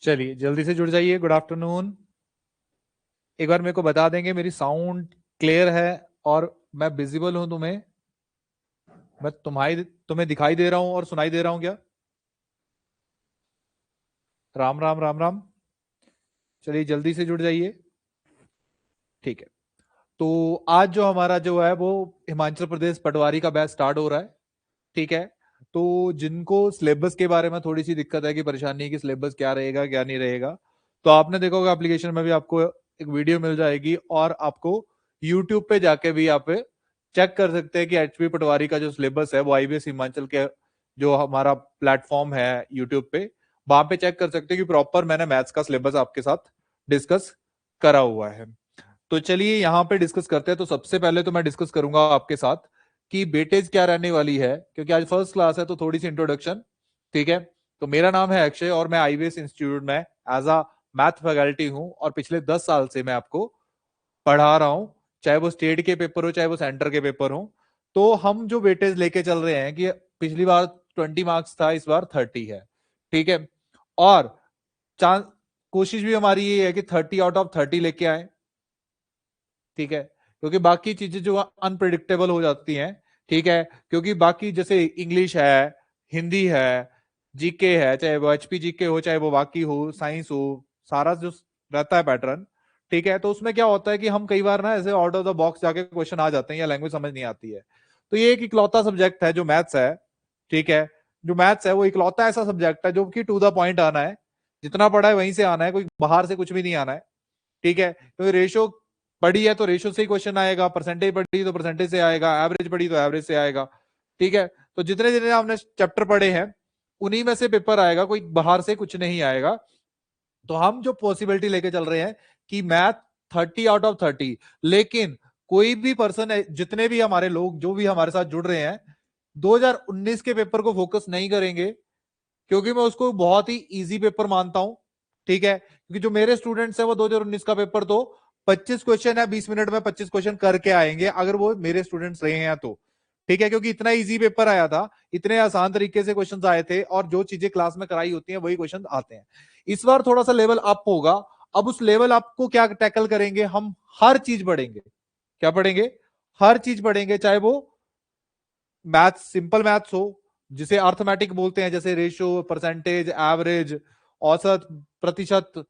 चलिए जल्दी से जुड़ जाइए। Good afternoon. एक बार मेरे को बता देंगे मेरी साउंड क्लियर है और मैं विजिबल हूं तुम्हें? मैं तुम्हें दिखाई दे रहा हूं और सुनाई दे रहा हूं क्या? राम राम राम राम। चलिए जल्दी से जुड़ जाइए। ठीक है। तो आज जो हमारा जो है वो हिमाचल प्रदेश पटवारी का बैच स्टार्ट हो रहा है। ठीक है। तो जिनको सिलेबस के बारे में थोड़ी सी दिक्कत है कि परेशानी है कि सिलेबस क्या रहेगा क्या नहीं रहेगा, तो आपने देखा होगा एप्लीकेशन में भी आपको एक वीडियो मिल जाएगी और आपको यूट्यूब पे जाके भी आप चेक कर सकते हैं कि एचपी पटवारी का जो सिलेबस है वो आईबीएस हिमाचल के जो हमारा प्लेटफॉर्म है यूट्यूब पे, वहां पे चेक कर सकते हैं कि प्रॉपर मैंने मैथ्स का सिलेबस आपके साथ डिस्कस करा हुआ है। तो चलिए यहाँ पे डिस्कस करते हैं। तो सबसे पहले तो मैं डिस्कस करूंगा आपके साथ कि वेटेज क्या रहने वाली है, क्योंकि आज फर्स्ट क्लास है तो थोड़ी सी इंट्रोडक्शन। ठीक है। तो मेरा नाम है अक्षय और मैं आईबीएस इंस्टीट्यूट में एज अ मैथ फैकल्टी हूं और पिछले 10 साल से मैं आपको पढ़ा रहा हूं, चाहे वो स्टेट के पेपर हो चाहे वो सेंटर के पेपर हो। तो हम जो वेटेज लेके चल रहे हैं कि पिछली बार 20 मार्क्स था, इस बार 30 है। ठीक है। और चांस कोशिश भी हमारी ये है कि 30 आउट ऑफ 30 लेके आए। ठीक है। क्योंकि बाकी चीजें जो अनप्रिडिक्टेबल हो जाती हैं। ठीक है। क्योंकि बाकी जैसे इंग्लिश है, हिंदी है, जीके है, चाहे वो एचपी जीके हो चाहे वो बाकी हो साइंस हो, सारा जो रहता है पैटर्न। ठीक है। तो उसमें क्या होता है कि हम कई बार ना ऐसे आउट ऑफ द बॉक्स जाके क्वेश्चन आ जाते हैं या लैंग्वेज समझ नहीं आती है। तो ये एक इकलौता सब्जेक्ट है जो मैथ्स है। ठीक है। जो मैथ्स है वो इकलौता ऐसा सब्जेक्ट है जो कि टू द पॉइंट आना है, जितना पढ़ा है वहीं से आना है, कोई बाहर से कुछ भी नहीं आना है। ठीक है। तो रेशो पढ़ी है तो रेशो से ही क्वेश्चन आएगा, परसेंटेज पढ़ी तो परसेंटेज से आएगा, एवरेज पढ़ी तो एवरेज से आएगा। ठीक है। तो जितने जितने हमने चैप्टर पढ़े हैं उन्हीं में से पेपर आएगा, कोई बाहर से कुछ नहीं आएगा। तो हम जो पॉसिबिलिटी लेके चल रहे हैं कि मैथ 30 आउट ऑफ 30, लेकिन कोई भी पर्सन है, जितने भी हमारे लोग जो भी हमारे साथ जुड़ रहे हैं 2019 के पेपर को फोकस नहीं करेंगे, क्योंकि मैं उसको बहुत ही इजी पेपर मानता हूं। ठीक है। क्योंकि जो मेरे स्टूडेंट्स हैं वो 2019 का पेपर तो 25 क्वेश्चन है, 20 मिनट में 25 क्वेश्चन करके आएंगे अगर वो मेरे स्टूडेंट्स रहे हैं तो। ठीक है। क्योंकि इतना इजी पेपर आया था, इतने आसान तरीके से क्वेश्चंस आए थे और जो चीजें क्लास में कराई होती हैं वही क्वेश्चन आते हैं। इस बार थोड़ा सा लेवल अप होगा। अब उस लेवल अप को क्या टैकल करेंगे हम? हर चीज पढ़ेंगे। क्या पढ़ेंगे? हर चीज पढ़ेंगे, चाहे वो मैथ्स सिंपल मैथ्स हो जिसे अर्थमेटिक बोलते हैं, जैसे रेशियो, परसेंटेज, एवरेज, औसत, प्रतिशत,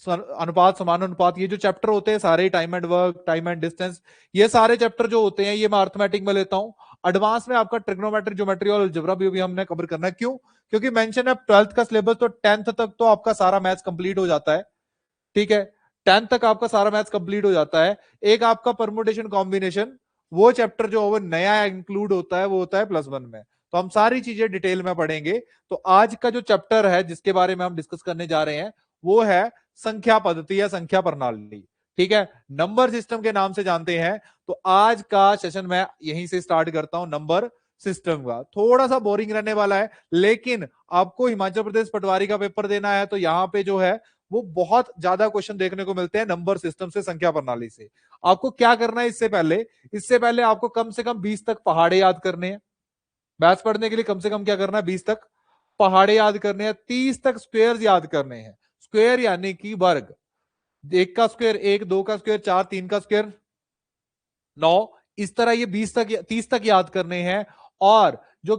अनुपात, समानुपात, ये जो चैप्टर होते हैं सारे, time and work, time and distance, ये सारे चैप्टर जो होते हैं ये मैं अर्थमेटिक में लेता हूं। एडवांस में आपका ट्रिग्नोमेट्री, ज्योमेट्री और अलजेब्रा भी हमने कवर करना है। क्यों? क्योंकि मेंशन है 12th का सिलेबस तो 10th तक तो आपका सारा मैथ्स कंप्लीट हो जाता है। ठीक है। 10th तक आपका सारा मैथ्स कंप्लीट हो जाता है। एक आपका परमुटेशन कॉम्बिनेशन, वो चैप्टर जो वो नया इंक्लूड होता है वो होता है +1 में। तो हम सारी चीजें डिटेल में पढ़ेंगे। तो आज का जो चैप्टर है जिसके बारे में हम डिस्कस करने जा रहे हैं वो है संख्या पद्धति या संख्या प्रणाली। ठीक है। नंबर सिस्टम के नाम से जानते हैं। तो आज का सेशन मैं यहीं से स्टार्ट करता हूं। नंबर सिस्टम का थोड़ा सा बोरिंग रहने वाला है, लेकिन आपको हिमाचल प्रदेश पटवारी का पेपर देना है तो यहाँ पे जो है वो बहुत ज्यादा क्वेश्चन देखने को मिलते हैं नंबर सिस्टम से, संख्या प्रणाली से। आपको क्या करना है? इससे पहले आपको कम से कम 20 तक पहाड़े याद करने हैं। मैथ्स पढ़ने के लिए कम से कम क्या करना है? 20 तक पहाड़े याद करने हैं, 30 तक स्क्वेयर याद करने हैं। स्क्वेयर यानी कि वर्ग। एक का स्क्वेयर 1, दो का स्क्वेयर 4, तीन का स्क्वेयर 9। इस तरह ये 20 तक 30 तक याद करने हैं। और जो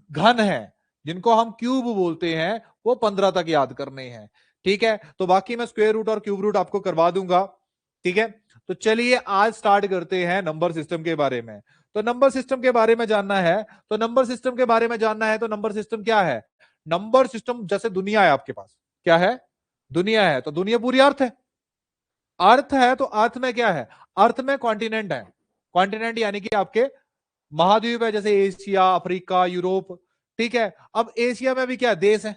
घन है जिनको हम क्यूब बोलते हैं वो 15 तक याद करने हैं। ठीक है। तो बाकी मैं स्क्वायर रूट और क्यूब रूट आपको करवा दूंगा। ठीक है। तो चलिए आज स्टार्ट करते हैं नंबर सिस्टम के बारे में। तो नंबर सिस्टम के बारे में जानना है तो नंबर सिस्टम के बारे में जानना है तो नंबर सिस्टम क्या है? नंबर सिस्टम जैसे दुनिया है आपके पास। क्या है? दुनिया है। तो दुनिया पूरी अर्थ है। अर्थ है तो अर्थ में क्या है? अर्थ में कॉन्टिनेंट है। कॉन्टिनेंट यानी कि आपके महाद्वीप है, जैसे एशिया, अफ्रीका, यूरोप। ठीक है। अब एशिया में भी क्या देश है?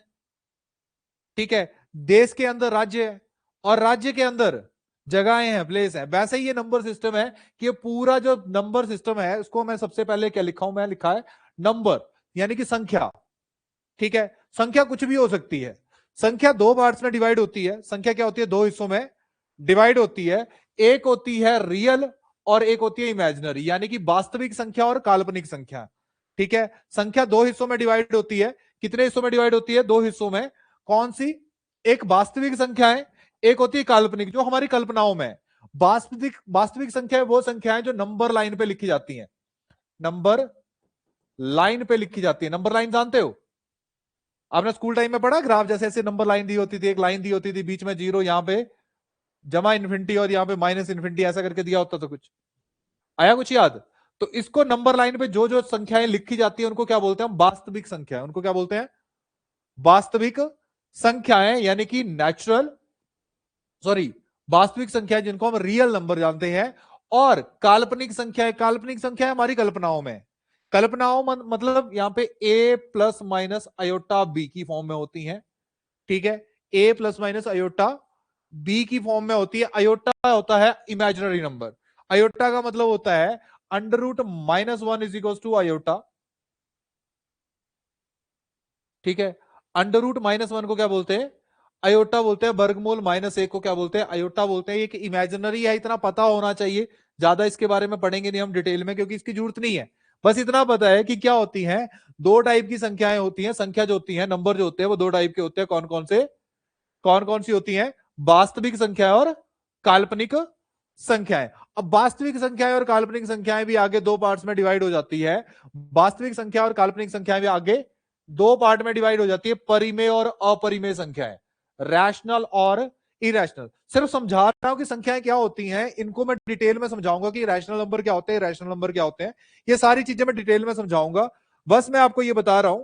ठीक है। देश के अंदर राज्य है और राज्य के अंदर जगहें हैं, प्लेस है। वैसे ही ये नंबर सिस्टम है कि ये पूरा जो नंबर सिस्टम है उसको मैं सबसे पहले क्या लिखा हूं? मैं लिखा है नंबर, यानी कि संख्या। ठीक है। संख्या कुछ भी हो सकती है। संख्या दो पार्ट्स में डिवाइड होती है। संख्या क्या होती है? दो हिस्सों में डिवाइड होती है। एक होती है रियल और एक होती है इमेजिनरी, यानी कि वास्तविक संख्या और काल्पनिक संख्या। ठीक है। संख्या दो हिस्सों में डिवाइड होती है। कितने हिस्सों में डिवाइड होती है? दो हिस्सों में। कौन सी? एक वास्तविक संख्या है, एक होती है काल्पनिक, जो हमारी कल्पनाओं में है। वास्तविक वास्तविक संख्या है वो संख्याएं जो नंबर लाइन पे लिखी जाती हैं, नंबर लाइन पे लिखी जाती है। नंबर लाइन जानते हो, आपने स्कूल टाइम में पढ़ा ग्राफ, जैसे ऐसे नंबर लाइन दी होती थी, एक लाइन दी होती थी, बीच में जीरो, यहाँ पे जमा इन्फिनिटी और यहाँ पे माइनस इन्फिनिटी, ऐसा करके दिया होता था। कुछ आया कुछ याद? तो इसको नंबर लाइन पे जो जो संख्याएं लिखी जाती है उनको क्या बोलते हैं हम? वास्तविक संख्या। उनको क्या बोलते हैं? वास्तविक संख्याएं, यानी कि नेचुरल, सॉरी, वास्तविक संख्या जिनको हम रियल नंबर जानते हैं। और काल्पनिक संख्या, काल्पनिक संख्या हमारी कल्पनाओं में, कल्पनाओं मतलब यहां पे a plus minus iota B की फॉर्म में होती हैं। ठीक है, a plus minus iota B की फॉर्म में होती है। अयोटा होता है इमेजिनरी नंबर। अयोटा का मतलब होता है under root minus one is equal to iota. ठीक है, अंडर रूट माइनस वन को क्या बोलते हैं? अयोटा बोलते हैं। वर्गमूल माइनस एक को क्या बोलते हैं? अयोटा बोलते हैं। ये कि इमेजिनरी है, इतना पता होना चाहिए। ज्यादा इसके बारे में पढ़ेंगे नहीं हम डिटेल में, क्योंकि इसकी जरूरत नहीं है। बस इतना पता है कि क्या होती हैं, दो टाइप की संख्याएं होती हैं। संख्या जो होती है, नंबर जो होते हैं, वो दो टाइप के होते हैं। कौन कौन से? कौन कौन सी होती हैं? वास्तविक संख्या और काल्पनिक संख्याएं। अब वास्तविक संख्याएं और काल्पनिक संख्याएं भी आगे दो पार्ट्स में डिवाइड हो जाती है। वास्तविक संख्या और काल्पनिक संख्याएं भी आगे दो पार्ट में डिवाइड हो जाती है, परिमेय और अपरिमेय संख्याएं, रैशनल और इरेशनल। सिर्फ समझा रहा हूं कि संख्याएं क्या होती हैं, इनको मैं डिटेल में समझाऊंगा कि रैशनल नंबर क्या होते हैं, रैशनल नंबर क्या होते हैं। ये सारी चीजें मैं डिटेल में समझाऊंगा। बस मैं आपको ये बता रहा हूं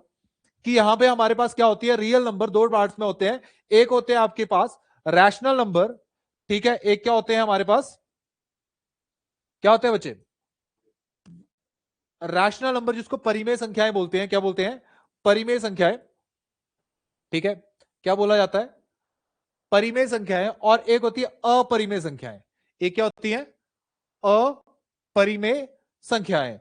कि यहां पे हमारे पास क्या होती है, रियल नंबर दो पार्ट्स में होते हैं। एक होते हैं आपके पास रैशनल नंबर, ठीक है। एक क्या होते हैं हमारे पास, क्या होते हैं बच्चे? रैशनल नंबर, जिसको परिमेय संख्याएं बोलते हैं। क्या बोलते हैं? परिमेय संख्याएं। ठीक है, क्या बोला जाता है? परिमेय संख्याएं। और एक होती है अपरिमेय संख्याएं। एक क्या होती है? अपरिमेय संख्याएं।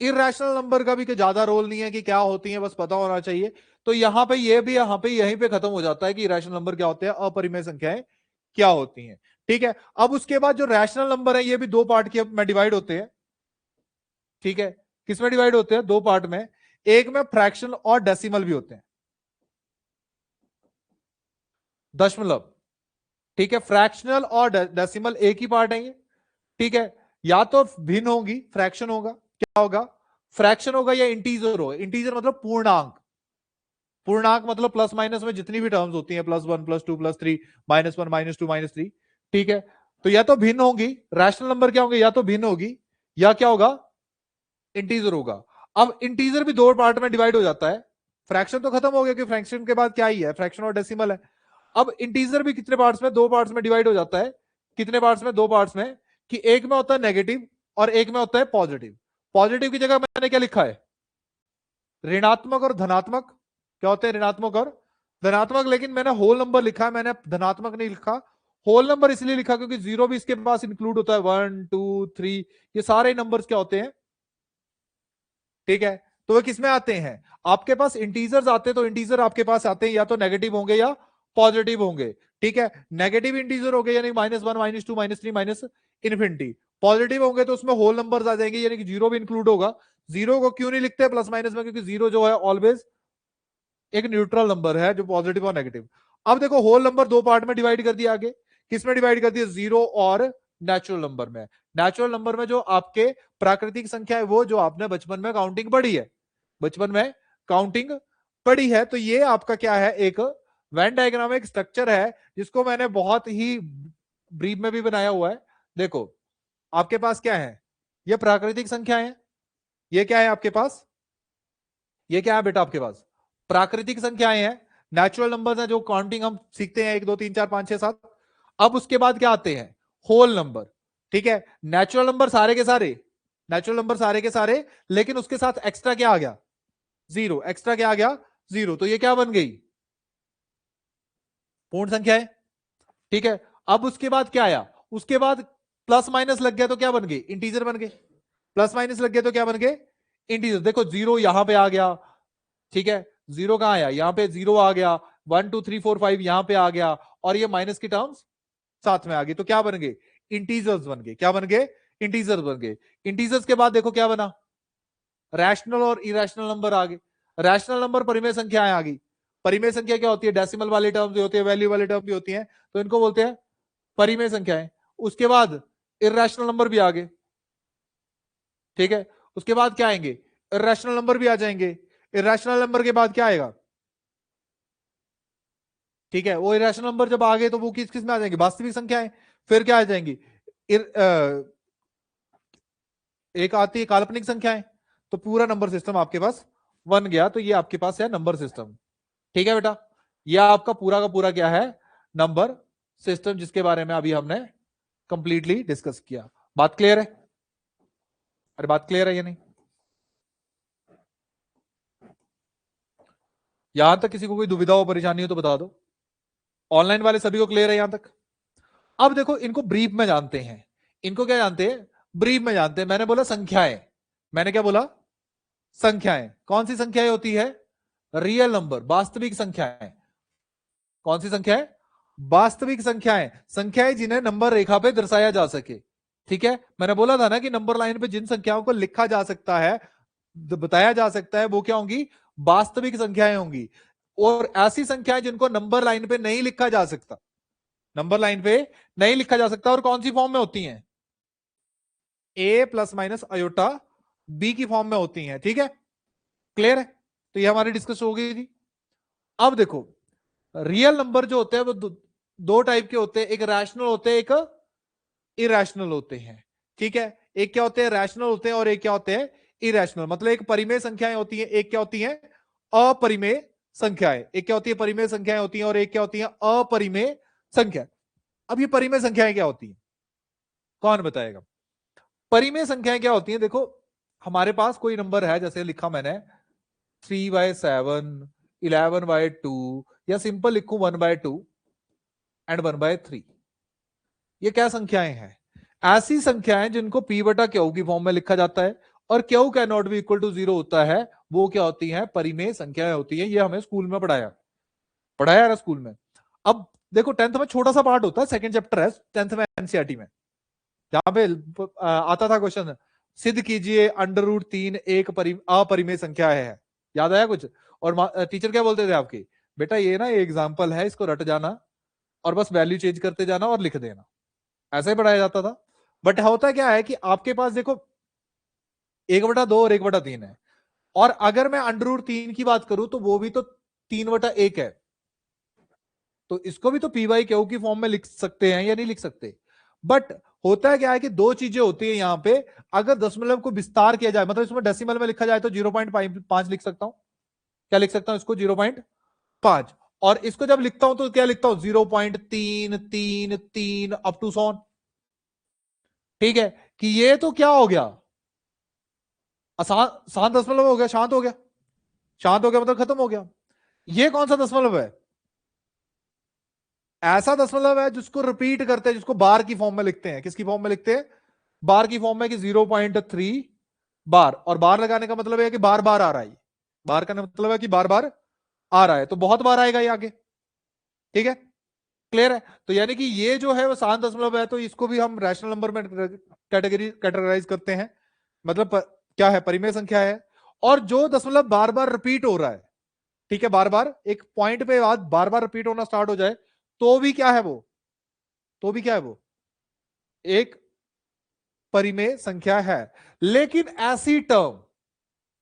इरेशनल नंबर का भी कोई ज्यादा रोल नहीं है कि क्या होती है, बस पता होना चाहिए। तो यहां पे ये भी यहां पे यहीं पे खत्म हो जाता है कि इरेशनल नंबर क्या होते हैं, अपरिमेय संख्याएं क्या होती हैं। ठीक है, अब उसके बाद जो रैशनल नंबर है, ये भी दो पार्ट के में डिवाइड होते हैं। ठीक है, किसमें डिवाइड होते हैं? दो पार्ट में। एक में फ्रैक्शन और डेसिमल भी होते हैं, दशमलव। ठीक है, फ्रैक्शनल और डेसिमल एक ही पार्ट है ये। ठीक है, या तो भिन्न होगी, फ्रैक्शन होगा, क्या होगा? फ्रैक्शन होगा, या इंटीजर होगा। इंटीजर मतलब पूर्णांक। पूर्णांक मतलब प्लस माइनस में जितनी भी टर्म्स होती हैं, plus one, plus two, plus three, minus one, minus two, minus three. ठीक है, तो या तो भिन्न होगी, रैशनल नंबर क्या होंगे, या तो भिन्न होगी, या क्या होगा? इंटीजर होगा। अब इंटीजर भी दो पार्ट में डिवाइड हो जाता है। फ्रैक्शन तो खत्म हो गया कि फ्रैक्शन के बाद क्या ही है, फ्रैक्शन और डेसिमल है। अब इंटीजर भी कितने पार्ट्स में? दो पार्ट्स में डिवाइड हो जाता है। कितने पार्ट्स में? दो पार्ट्स में। कि एक में होता है नेगेटिव और एक में होता है पॉजिटिव। पॉजिटिव की जगह मैंने क्या लिखा है? ऋणात्मक और धनात्मक। क्या होते हैं? ऋणात्मक और धनात्मक। लेकिन मैंने होल नंबर लिखा है, मैंने धनात्मक नहीं लिखा। होल नंबर इसलिए लिखा क्योंकि जीरो भी इसके पास इंक्लूड होता है, वन, टू, थ्री, ये सारे नंबर्स क्या होते हैं? ठीक है, तो वे किस में आते हैं? आपके पास इंटीजर्स आते हैं, तो इंटीजर आपके पास आते हैं या तो नेगेटिव होंगे या पॉजिटिव होंगे। ठीक है, नेगेटिव इंटीजर हो गए यानी minus one, minus two, minus three, minus infinity. Positive होंगे तो उसमें होल नंबर्स आ जाएंगे, यानी कि जीरो भी इंक्लूड होगा। जीरो को क्यों नहीं लिखते प्लस माइनस में? क्योंकि जीरो जो है ऑलवेज एक न्यूट्रल नंबर है, जो पॉजिटिव और नेगेटिव। अब देखो, होल नंबर दो पार्ट में डिवाइड कर दिया आगे। किस में डिवाइड कर दिया? जीरो और नेचुरल नंबर में। नेचुरल नंबर में जो आपके प्राकृतिक संख्या है, वो जो आपने बचपन में काउंटिंग पढ़ी है, बचपन में काउंटिंग पढ़ी है। तो ये आपका क्या है? एक वेन डायग्राम, एक स्ट्रक्चर है, जिसको मैंने बहुत ही ब्रीफ में भी बनाया हुआ है। देखो, आपके पास क्या है? ये प्राकृतिक संख्या है। ये क्या है आपके पास? ये क्या है बेटा आपके पास? प्राकृतिक संख्याएं हैं, नेचुरल नंबर्स हैं, जो काउंटिंग हम सीखते हैं, एक, दो, तीन, चार, पांच, छह, सात। अब उसके बाद क्या आते हैं? Whole number. ठीक है, नेचुरल नंबर सारे के सारे, नेचुरल नंबर सारे के सारे, लेकिन उसके साथ एक्स्ट्रा क्या आ गया? जीरो। एक्स्ट्रा क्या आ गया? जीरो। तो ये क्या बन गई? पूर्ण संख्या है। ठीक है, अब उसके बाद क्या आया? उसके बाद प्लस माइनस लग गया तो क्या बन गए? इंटीजर बन गए। प्लस माइनस लग गया तो क्या बन गए? इंटीजर। देखो, जीरो यहां पे आ गया। ठीक है, जीरो कहां आया? यहां पे जीरो आ गया। One, two, three, four, five यहां पे आ गया, और ये माइनस की टर्म्स साथ में आ गई। तो क्या बन गए? इंटीजर्स बन गए। क्या बन गए? इंटीजर्स बन गए। इंटीजर्स के बाद देखो क्या बना? रैशनल और इरेशनल नंबर आ गए। रैशनल नंबर परिमेय संख्याएं आ गई। परिमेय संख्या क्या होती है? डेसिमल वाली टर्म भी होती है, वैल्यू वाली टर्म भी होती है, तो इनको बोलते हैं परिमेय संख्याएं। उसके बाद इर्रेशनल नंबर भी आ गए, ठीक है। उसके बाद क्या आएंगे? इर्रेशनल नंबर भी आ जाएंगे। इर्रेशनल नंबर के बाद क्या आएगा? ठीक है, वो इरेशनल नंबर जब आ गए तो वो किस किस में आ जाएंगे? वास्तविक संख्याएं। फिर क्या आ जाएंगी? एक आती है काल्पनिक संख्याएं। तो पूरा नंबर सिस्टम आपके पास बन गया। तो ये आपके पास है नंबर सिस्टम। ठीक है बेटा, ये आपका पूरा का पूरा क्या है? नंबर सिस्टम, जिसके बारे में अभी हमने कंप्लीटली डिस्कस किया। बात क्लियर है? अरे बात क्लियर है या नहीं? यहां तक किसी को कोई दुविधा हो, परेशानी हो तो बता दो। ऑनलाइन वाले सभी को क्लियर है यहां तक? अब देखो, इनको ब्रीफ में जानते हैं। इनको क्या जानते हैं? ब्रीफ में जानते हैं। मैंने बोला संख्याएं। मैंने क्या बोला? संख्याएं। कौन सी संख्याएं होती है? रियल नंबर, वास्तविक संख्याएं। कौन सी संख्याएं? वास्तविक संख्याएं। संख्याएं जिन्हें नंबर रेखा पे दर्शाया जा सके। ठीक है, मैंने बोला था ना कि नंबर लाइन पे जिन संख्याओं को लिखा जा सकता है, बताया जा सकता है, वो क्या होंगी? वास्तविक संख्याएं होंगी। और ऐसी संख्याएं जिनको नंबर लाइन पे नहीं लिखा जा सकता, नंबर लाइन पे नहीं लिखा जा सकता, और कौन सी फॉर्म में होती हैं? ए प्लस माइनस अयोटा बी की फॉर्म में होती हैं। ठीक है, क्लियर है? तो ये हमारी डिस्कस हो गई थी। अब देखो, रियल नंबर जो होते हैं वो दो टाइप के होते हैं। एक रैशनल होते हैं, एक इरेशनल होते हैं। ठीक है, एक क्या होते हैं? रैशनल होते हैं, और एक क्या होते हैं? इरेशनल। मतलब एक परिमेय संख्याएं होती हैं, एक क्या होती हैं? अपरिमेय संख्याएं। एक क्या होती है? परिमेय संख्याएं होती हैं, और एक क्या होती है? अपरिमेय संख्या। अब ये परिमेय संख्याएं क्या होती हैं? कौन बताएगा? परिमेय संख्याएं क्या होती हैं? देखो, हमारे पास कोई नंबर है, जैसे लिखा मैंने 3/7, 11/2, या सिंपल लिखूं 1/2 एंड 1/3। ये क्या संख्याएं हैं? ऐसी संख्याएं जिनको p बटा क्यू की फॉर्म में लिखा जाता है, और Q can not be equal to 0 होता है। वो क्या होती हैं? परिमेय संख्याएं होती हैं। ये हमें स्कूल में पढ़ाया पढ़ाया ना स्कूल में। अब देखो, 10th में छोटा सा पार्ट होता है, सेकंड चैप्टर है 10th में एनसीईआरटी में, जहां पे आता था क्वेश्चन, सिद्ध कीजिए √3 एक अपरिमेय संख्या है। याद आया कुछ? और टीचर क्या बोलते थे आपके? बेटा ये ना एग्जाम्पल है, इसको रट जाना और बस वैल्यू चेंज करते जाना और लिख देना। ऐसा ही पढ़ाया जाता था। बट होता क्या है कि आपके पास देखो 1/2 और 1/3 है, और अगर मैं √3 की बात करूं तो वो भी तो 3/1 है। तो इसको भी तो p/q की फॉर्म में लिख सकते हैं या नहीं लिख सकते? बट होता है क्या है कि दो चीजें होती है यहां पे। अगर दशमलव को विस्तार किया जाए, मतलब इसमें डेसिमल में लिखा जाए, तो 0.5 लिख सकता हूं। क्या लिख सकता हूं इसको? 0.5। और इसको जब लिखता हूं तो क्या लिखता हूं? 0.333 अप टू सॉन। ठीक है, कि ये तो क्या हो गया? शांत दशमलव हो गया। शांत हो गया। शांत हो गया मतलब खत्म हो गया। ये कौन सा दशमलव है? ऐसा दशमलव है जिसको रिपीट करते हैं, जिसको बार की फॉर्म में लिखते हैं। किसकी फॉर्म में लिखते हैं? बार की फॉर्म में, कि 0.3 बार। और बार लगाने का मतलब है कि बार बार आ रहा है। बार का मतलब है कि बार बार आ रहा है, तो बहुत बार आएगा ये आगे। ठीक है, क्लियर है? तो यानी कि ये जो है वो शांत दशमलव है, तो इसको भी हम रैशनल नंबर में कैटेगराइज करते हैं। मतलब क्या है? परिमेय संख्या है। और जो दशमलव बार बार रिपीट हो रहा है, ठीक है, बार बार एक पॉइंट पे बाद बार बार रिपीट होना स्टार्ट हो जाए, तो भी क्या है वो? तो भी क्या है वो? एक परिमेय संख्या है। लेकिन ऐसी टर्म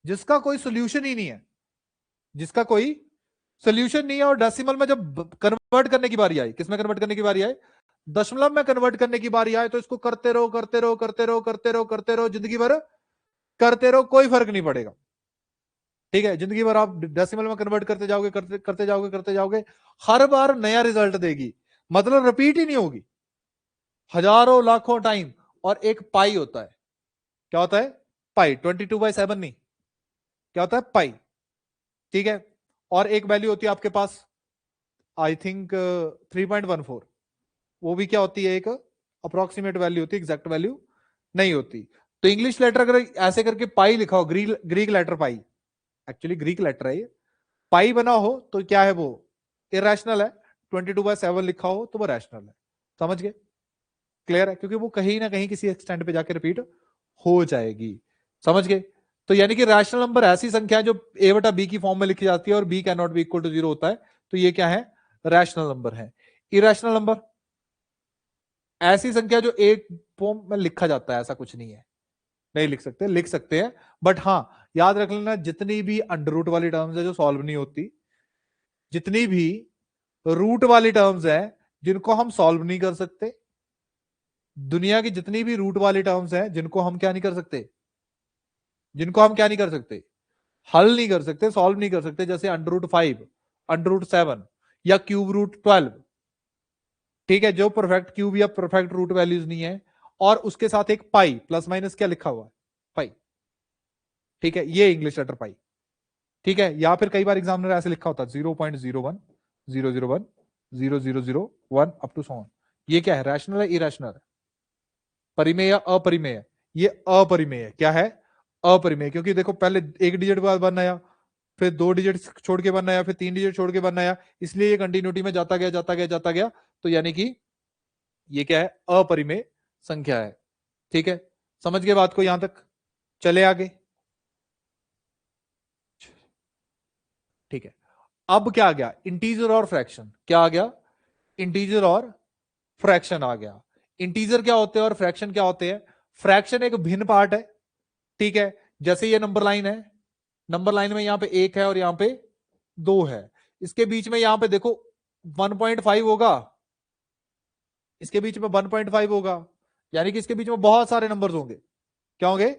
जिसका कोई सोल्यूशन ही नहीं है, जिसका कोई सोल्यूशन नहीं है, और डेसिमल में जब कन्वर्ट करने की बारी आई, किसमें कन्वर्ट करने की बारी आई? दशमलव में कन्वर्ट करने की बारी आए, तो इसको करते रहो करते रहो करते रहो करते रहो करते रहो, जिंदगी भर करते रहो, कोई फर्क नहीं पड़ेगा। ठीक है, जिंदगी भर आप डेसिमल में कन्वर्ट करते जाओगे, करते जाओगे करते जाओगे, हर बार नया रिजल्ट देगी। मतलब रिपीट ही नहीं होगी, हजारों लाखों टाइम। और एक पाई होता है। क्या होता है? पाई। 22/7 नहीं, क्या होता है? पाई। ठीक है, और एक वैल्यू होती है आपके पास, आई थिंक 3.14। वो भी क्या होती है? एक अप्रोक्सीमेट वैल्यू होती है, एग्जैक्ट वैल्यू नहीं होती। तो इंग्लिश लेटर अगर ऐसे करके पाई लिखा हो, ग्रीक लेटर पाई, एक्चुअली ग्रीक लेटर है ये, पाई बना हो, तो क्या है वो? इरेशनल है। 22/7 लिखा हो तो वो रैशनल है। समझ गए? क्लियर है? क्योंकि वो कहीं ना कहीं किसी एक्सटेंट पे जाके रिपीट हो जाएगी। समझ गए? तो यानी कि रैशनल नंबर ऐसी संख्या है जो a बटा b की फॉर्म में लिखी जाती है और b can not be equal to 0 होता है, तो ये क्या है, रैशनल नंबर है। इरेशनल नंबर ऐसी संख्या जो एक फॉर्म में लिखा जाता है, ऐसा कुछ नहीं है, नहीं लिख सकते, लिख सकते हैं, बट हाँ याद रख लेना जितनी भी अंडर रूट वाली टर्म्स है जो सॉल्व नहीं होती, जितनी भी रूट वाली टर्म्स है जिनको हम सॉल्व नहीं कर सकते, दुनिया की जितनी भी रूट वाली टर्म्स है जिनको हम क्या नहीं कर सकते, जिनको हम क्या नहीं कर सकते, हल नहीं कर सकते, सॉल्व नहीं कर सकते, जैसे अंडर रूट 5, अंडर रूट 7 या क्यूब रूट 12, ठीक है, जो परफेक्ट क्यूब या परफेक्ट रूट वैल्यूज नहीं है, और उसके साथ एक पाई प्लस माइनस क्या लिखा हुआ है, पाई, ठीक है, ये इंग्लिश लेटर पाई, ठीक है, या फिर कई बार एग्जामिनर ऐसे लिखा होता है 0.01 001 0001 अप टू सो ऑन, ये क्या है, रैशनल है इरेशनल है, परिमेय या अपरिमेय, ये अपरिमेय है, क्या है, अपरिमेय, क्योंकि देखो पहले एक डिजिट बाद वन आया, फिर 2 डिजिट छोड़ के वन आया, फिर 3 डिजिट छोड़ के वन आया, इसलिए ये कंटिन्यूटी में जाता गया जाता गया जाता गया, तो यानी कि ये क्या है, अपरिमेय संख्या है, ठीक है, समझ गए बात को यहां तक, चले आगे, ठीक है। अब क्या आ गया, इंटीजर और फ्रैक्शन, क्या आ गया, इंटीजर और फ्रैक्शन आ गया। इंटीजर क्या होते हैं और फ्रैक्शन क्या होते हैं, फ्रैक्शन एक भिन्न पार्ट है, ठीक है, जैसे ये नंबर लाइन है, नंबर लाइन में यहां पे 1 है और यहां पे 2 है, इसके बीच में यहां पे देखो 1.5 होगा, इसके बीच में 1.5 होगा, यानी कि इसके बीच में बहुत सारे नंबर्स होंगे, क्या होंगे,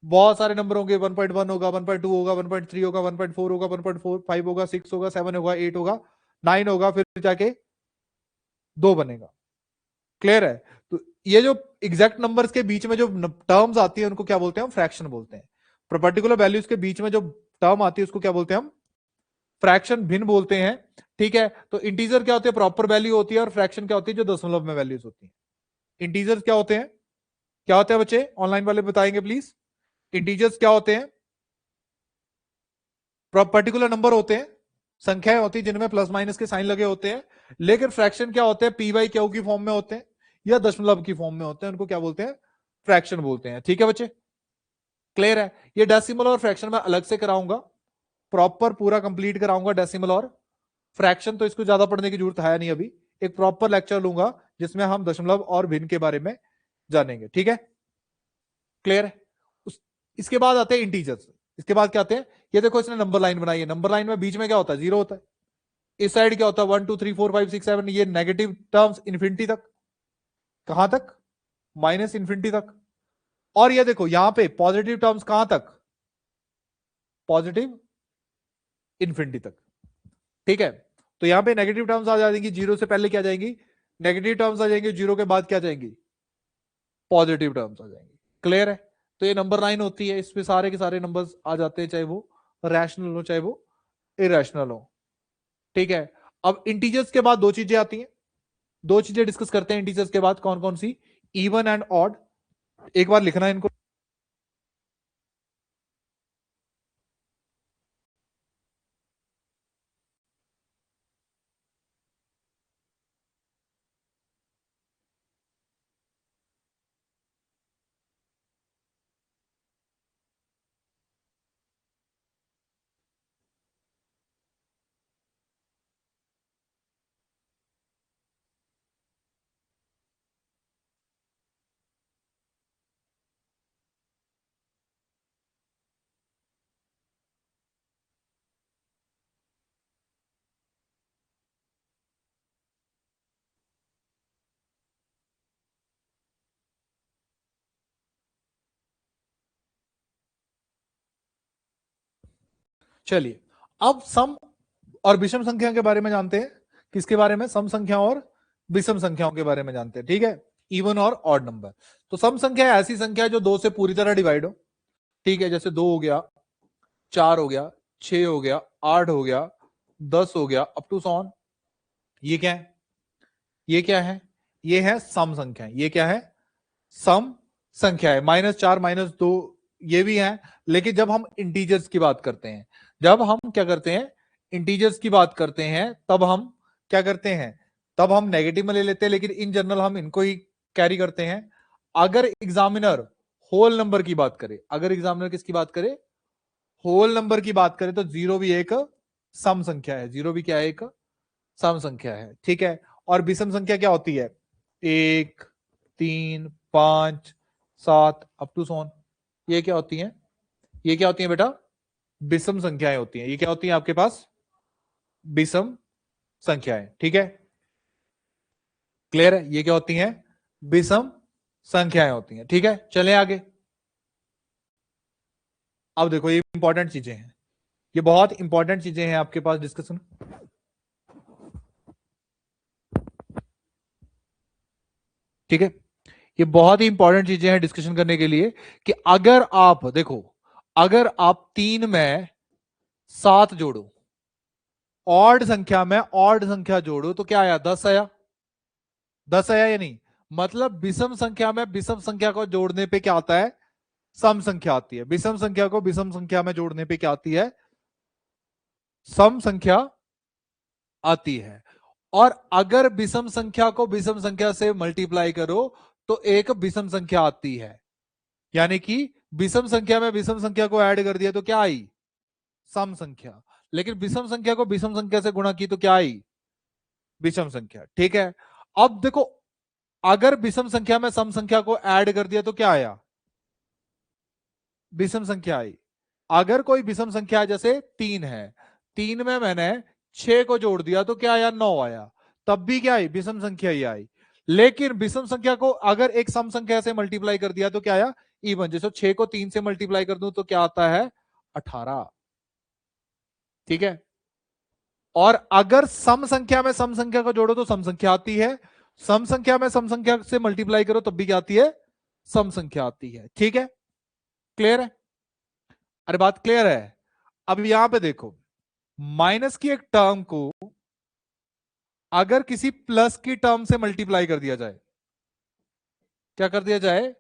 बहुत सारे नंबर होंगे, 1.1 होगा, 1.2 होगा, 1.3 होगा, 1.4 होगा, 1.45 होगा, 6 होगा, 7 होगा, 8 होगा, 9 होगा, फिर जाके 2 बनेगा, क्लियर है। तो ये जो एग्जैक्ट नंबर्स के बीच में जो टर्म्स आती है उनको क्या बोलते हैं, हम फ्रैक्शन बोलते हैं, पर्टिकुलर वैल्यूज के बीच में जो टर्म आती है उसको क्या बोलते हैं हम, फ्रैक्शन भिन्न बोलते हैं, ठीक है। तो इंटीजर क्या होते हैं, प्रॉपर वैल्यू होती है, और फ्रैक्शन क्या होती है, जो दशमलव में वैल्यूज होती है। इंटीजर्स क्या होते हैं, क्या होते हैं बच्चे, ऑनलाइन वाले बताएंगे प्लीज, इंटीजर्स क्या होते हैं, पर्टिकुलर नंबर होते हैं, संख्याएं होती है जिनमें प्लस माइनस के साइन लगे होते हैं, लेकिन फ्रैक्शन क्या होते हैं, पी बाई क्यू की फॉर्म में होते हैं या दशमलव की फॉर्म में होते हैं, उनको क्या बोलते हैं, फ्रैक्शन बोलते हैं, ठीक है बच्चे, क्लियर है। ये डेसिमल और फ्रैक्शन में अलग से कराऊंगा, प्रॉपर पूरा कंप्लीट कराऊंगा डेसिमल और फ्रैक्शन, तो इसको ज्यादा पढ़ने की जरूरत है नहीं, अभी एक प्रॉपर लेक्चर लूंगा जिसमें हम दशमलव और भिन्न के बारे में जानेंगे, ठीक है, क्लियर है। इसके बाद आते हैं इंटीजर्स, इसके बाद क्या आते हैं, ये देखो इसने नंबर लाइन बनाई है, नंबर लाइन में बीच में क्या होता है, 0 होता है, इस साइड क्या होता है 1 2 3 4 5 6 7, ये नेगेटिव टर्म्स इन्फिनिटी तक, कहां तक, माइनस इन्फिनिटी तक, और ये देखो यहां पे पॉजिटिव टर्म्स कहां तक, पॉजिटिव इन्फिनिटी तक, ठीक है। तो यहां पे नेगेटिव टर्म्स आ जाएंगी, जीरो से पहले क्या जाएंगी, नेगेटिव टर्म्स आ जाएंगे, जीरो के बाद क्या जाएंगी, पॉजिटिव टर्म्स आ जाएंगी, क्लियर है। तो ये नंबर लाइन होती है, इसमें सारे के सारे नंबर्स आ जाते हैं, चाहे वो रैशनल हो चाहे वो इरेशनल हो, ठीक है। अब इंटीजर्स के बाद दो चीजें आती हैं, दो चीजें डिस्कस करते हैं इंटीजर्स के बाद, कौन कौन सी, इवन एंड ऑड, एक बार लिखना है इनको, चलिए अब सम और विषम संख्या के बारे में जानते हैं, किसके बारे में, सम संख्या और विषम संख्याओं के बारे में जानते हैं, ठीक है, इवन और ऑड नंबर। तो सम संख्या ऐसी संख्या है जो दो से पूरी तरह डिवाइड हो, ठीक है, जैसे 2 हो गया, 4 हो गया, 6 हो गया, 8 हो गया, 10 हो गया, अप टू सॉन, ये क्या है, ये क्या है, ये है सम संख्या, ये क्या है, सम संख्या है, -4 -2 ये भी है, लेकिन जब हम इंटीजर्स की बात करते हैं, जब हम क्या करते हैं, इंटीजर्स की बात करते हैं, तब हम क्या करते हैं, तब हम नेगेटिव में ले लेते हैं, लेकिन इन जनरल हम इनको ही कैरी करते हैं। अगर एग्जामिनर होल नंबर की बात करें, अगर एग्जामिनर किसकी बात करे, होल नंबर की बात करें, तो जीरो भी एक सम संख्या है, जीरो भी क्या है, एक सम संख्या है, ठीक है। और विषम संख्या क्या होती है, 1, 3, 5, 7 अप टू सोन, ये क्या होती है, ये क्या होती है बेटा, विषम संख्याएं होती हैं, ये क्या होती है आपके पास, विषम संख्याएं, ठीक है, क्लियर है, ये क्या होती हैं, विषम संख्याएं होती हैं, ठीक है। चले आगे, अब देखो ये इंपॉर्टेंट चीजें हैं, ये बहुत इंपॉर्टेंट चीजें हैं आपके पास डिस्कशन, ठीक है। ये बहुत ही इंपॉर्टेंट चीजें हैं डिस्कशन करने के लिए, कि अगर आप देखो, अगर आप 3 में 7 जोड़ो, ऑड संख्या में ऑड संख्या जोड़ो, तो क्या आया, 10 आया, 10 आया या नहीं, मतलब विषम संख्या में विषम संख्या को जोड़ने पे क्या आता है, सम संख्या आती है, विषम संख्या को विषम संख्या में जोड़ने पे क्या आती है, सम संख्या आती है। और अगर विषम संख्या को विषम संख्या से मल्टीप्लाई करो तो एक विषम संख्या आती है, यानी कि विषम संख्या में विषम संख्या को ऐड कर दिया तो क्या आई, सम संख्या, लेकिन विषम संख्या को विषम संख्या से गुणा की तो क्या आई, विषम संख्या, ठीक है। अब देखो, अगर विषम संख्या में सम संख्या को ऐड कर दिया तो क्या आया, विषम संख्या आई। अगर कोई विषम संख्या जैसे 3 है, 3 में मैंने 6 को जोड़ दिया तो क्या आया, 9 आया, तब भी क्या आई, विषम संख्या ही आई। लेकिन विषम संख्या को अगर एक सम संख्या से मल्टीप्लाई कर दिया तो क्या आया, इवन, जैसे 6 को 3 से मल्टीप्लाई कर दूं तो क्या आता है, 18, ठीक है। और अगर सम संख्या में सम संख्या को जोड़ो तो सम संख्या आती है, सम संख्या में सम संख्या से मल्टीप्लाई करो तब भी क्या आती है, सम संख्या आती है, ठीक है, क्लियर है, अरे बात क्लियर है। अब यहां पे देखो, माइनस की एक टर्म को अगर किसी प्लस की टर्म से मल्टीप्लाई कर दिया जाए, क्या कर दिया जाए,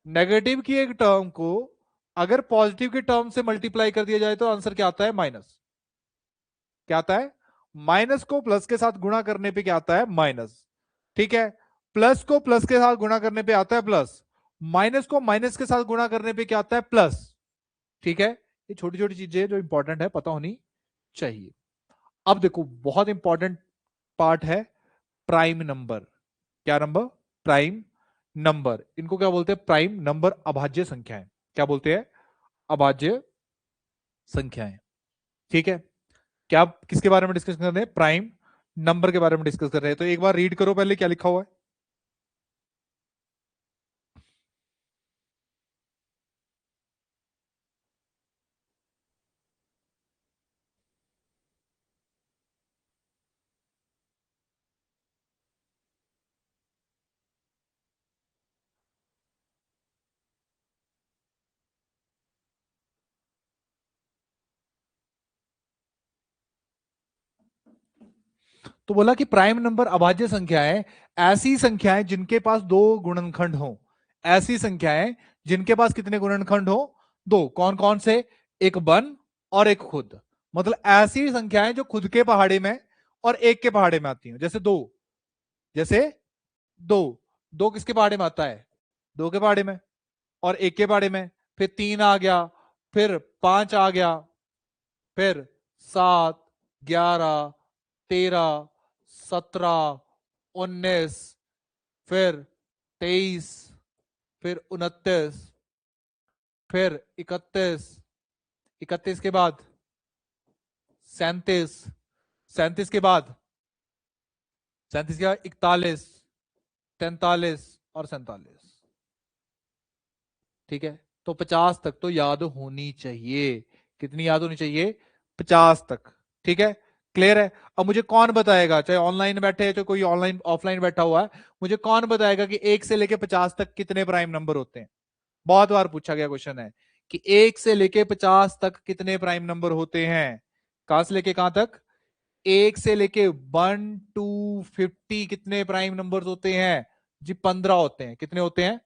नेगेटिव की एक टर्म को अगर पॉजिटिव की टर्म से मल्टीप्लाई कर दिया जाए तो आंसर क्या आता है, माइनस, क्या आता है, माइनस को प्लस के साथ गुणा करने पे क्या आता है, माइनस, ठीक है। प्लस को प्लस के साथ गुणा करने पे आता है प्लस, माइनस को माइनस के साथ गुणा करने पे क्या आता है, प्लस, ठीक है। ये छोटी छोटी चीजें जो इंपॉर्टेंट है, पता होनी चाहिए। अब देखो, बहुत इंपॉर्टेंट पार्ट है, प्राइम नंबर, क्या नंबर, प्राइम नंबर, इनको क्या बोलते हैं, प्राइम नंबर, अभाज्य संख्याएं, क्या बोलते हैं, अभाज्य संख्याएं, ठीक है। क्या आप किसके बारे में डिस्कस कर रहे हैं, प्राइम नंबर के बारे में डिस्कस कर रहे हैं, तो एक बार रीड करो पहले क्या लिखा हुआ है। तो बोला कि प्राइम नंबर अभाज्य संख्याएं ऐसी संख्याएं जिनके पास दो गुणनखंड हो, ऐसी संख्याएं जिनके पास कितने गुणनखंड हो, दो, कौन कौन से, एक वन और एक खुद, मतलब ऐसी संख्याएं जो खुद के पहाड़े में और एक के पहाड़े में आती हैं, जैसे दो, जैसे दो, दो किसके पहाड़े में आता है, दो के पहाड़े में, और एक के पहाड़े में, फिर 3 आ गया, फिर 5 आ गया, फिर 7, 11, 13, 17, 19, फिर 23, फिर 29, फिर 31, 31 के बाद 37, 37 के बाद 37 के बाद 41, 43 और 47, ठीक है। तो 50 तक तो याद होनी चाहिए, कितनी याद होनी चाहिए, 50 तक, ठीक है, क्लियर है। अब मुझे कौन बताएगा, चाहे ऑनलाइन बैठे है चाहे कोई ऑनलाइन ऑफलाइन बैठा हुआ है, मुझे कौन बताएगा कि 1 से लेके 50 तक कितने प्राइम नंबर होते हैं, बहुत बार पूछा गया क्वेश्चन है कि 1 से लेके 50 तक कितने प्राइम नंबर होते हैं, कहां से लेके कहां तक, 1 से लेके 1 to 50 कितने प्राइम नंबर्स होते हैं जी, 15 होते हैं, कितने होते हैं,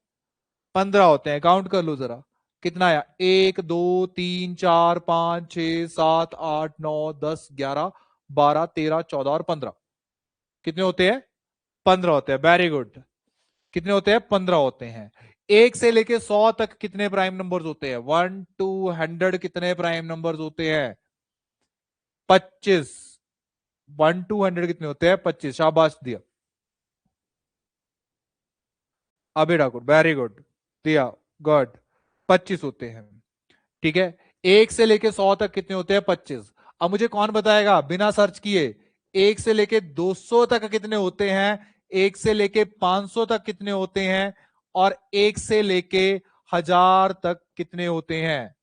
15 होते हैं, काउंट कर लो जरा, कितना आया, 1, 2, 3, 4, 5, 6, 7, 8, 9, 10, 11, 12, 13, 14 और 15, कितने होते हैं, 15 होते हैं, वेरी गुड, कितने होते हैं, 15 होते हैं। एक से लेके 100 तक कितने प्राइम नंबर्स होते हैं? 1 to 100 कितने प्राइम नंबर्स होते हैं? 25। 1 to 100 कितने होते हैं? 25। शाबाश दिया अभी ठाकुर, वेरी गुड दिया, गुड। 25 होते हैं, ठीक है। एक से लेके 100 तक कितने होते हैं? 25। अब मुझे कौन बताएगा बिना सर्च किए, एक से लेके 200 तक कितने होते हैं, एक से लेके 500 तक कितने होते हैं, और एक से लेके 1000 तक कितने होते हैं?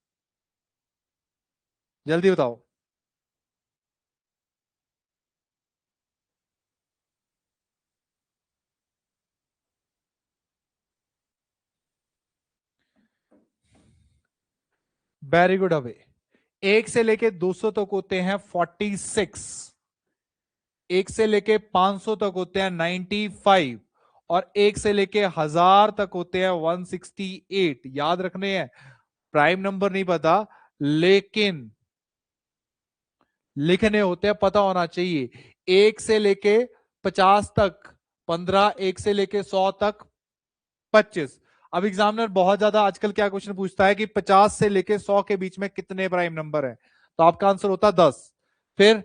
जल्दी बताओ। वेरी गुड अबे। एक से लेके 200 तक होते हैं 46, एक से लेके 500 तक होते हैं 95, और एक से लेके 1000 तक होते हैं 168। याद रखने हैं, प्राइम नंबर नहीं पता, लेकिन लिखने होते हैं, पता होना चाहिए। एक से लेके 50 तक 15, एक से लेके 100 तक 25। अब एग्जामिनर बहुत ज्यादा आजकल क्या क्वेश्चन पूछता है कि 50 से लेके 100 के बीच में कितने प्राइम नंबर है, तो आपका आंसर होता है 10। फिर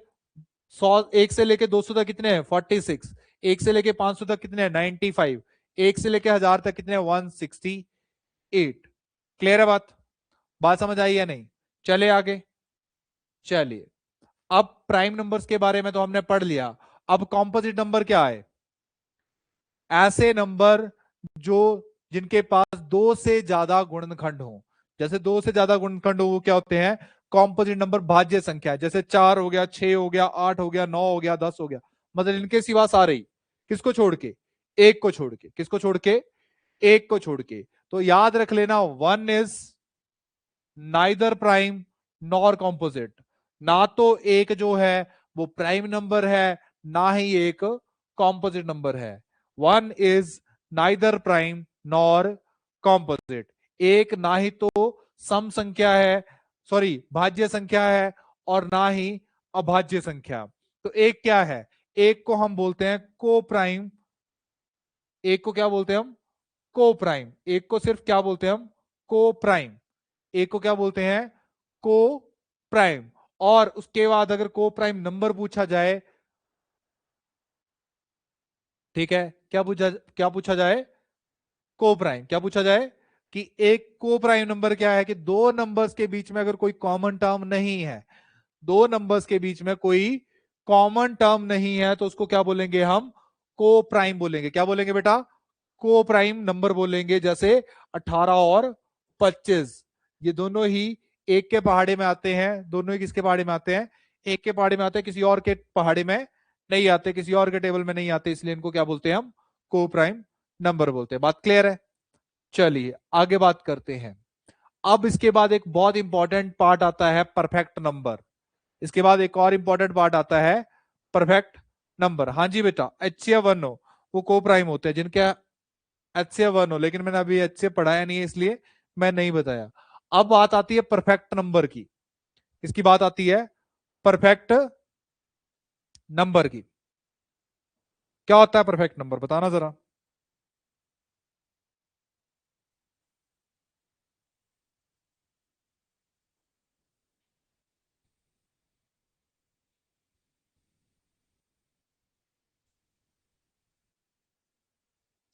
100, एक से लेके 200 तक कितने हैं? 46। एक से लेके 500 तक कितने हैं? 95। एक से लेके 1000 तक कितने हैं? 168। क्लियर है बात? बात समझ आई या नहीं? चले आगे। चलिए, अब प्राइम नंबर्स के बारे में तो हमने पढ़ लिया। अब कॉम्पोजिट नंबर क्या है? ऐसे नंबर जो जिनके पास दो से ज्यादा गुणनखंड हो। जैसे दो से ज्यादा गुणनखंड हो वो क्या होते हैं? कॉम्पोजिट नंबर, भाज्य संख्या। जैसे 4 हो गया, 6 हो गया, 8 हो गया, 9 हो गया, 10 हो गया। मतलब इनके सिवा सारे ही, किसको छोड़ के? एक को छोड़ के। किसको छोड़ के? एक को छोड़ के। तो याद रख लेना, one is neither prime nor composite. ना तो एक जो है वो प्राइम नंबर है, ना ही एक कॉम्पोजिट नंबर है। One is neither prime nor composite. एक ना ही तो सम संख्या है, सॉरी भाज्य संख्या है, और ना ही अभाज्य संख्या। तो एक क्या है? एक को हम बोलते हैं को प्राइम। एक को क्या बोलते हैं हम? को प्राइम। एक को सिर्फ क्या बोलते हैं हम? को प्राइम। एक को क्या बोलते हैं? को प्राइम। और उसके बाद अगर को प्राइम नंबर पूछा जाए, ठीक है, क्या पूछा जाए? को प्राइम। क्या पूछा जाए? कि एक को प्राइम नंबर क्या है? कि दो नंबर्स के बीच में अगर कोई कॉमन टर्म नहीं है, दो नंबर्स के बीच में कोई कॉमन टर्म नहीं है, तो उसको क्या बोलेंगे हम? को प्राइम बोलेंगे। क्या बोलेंगे बेटा? को प्राइम नंबर बोलेंगे। जैसे 18 और 25, ये दोनों ही एक के पहाड़े में आते हैं। दोनों ही किसके पहाड़े में आते हैं? एक के पहाड़े में आते हैं, किसी और के पहाड़े में नहीं आते, किसी और के टेबल में नहीं आते, इसलिए इनको क्या बोलते हैं हम? को प्राइम नंबर बोलते हैं। बात क्लियर है? चलिए आगे बात करते हैं। अब इसके बाद एक बहुत इंपॉर्टेंट पार्ट आता है, परफेक्ट नंबर। इसके बाद एक और इंपॉर्टेंट पार्ट आता है, परफेक्ट नंबर। हाँ जी बेटा, एच वन हो वो को प्राइम होते हैं, जिनके एच वन हो। लेकिन मैंने अभी एच पढ़ाया नहीं है, इसलिए मैं नहीं बताया। अब बात आती है परफेक्ट नंबर की। इसकी बात आती है परफेक्ट नंबर की। क्या होता है परफेक्ट नंबर? बताना जरा।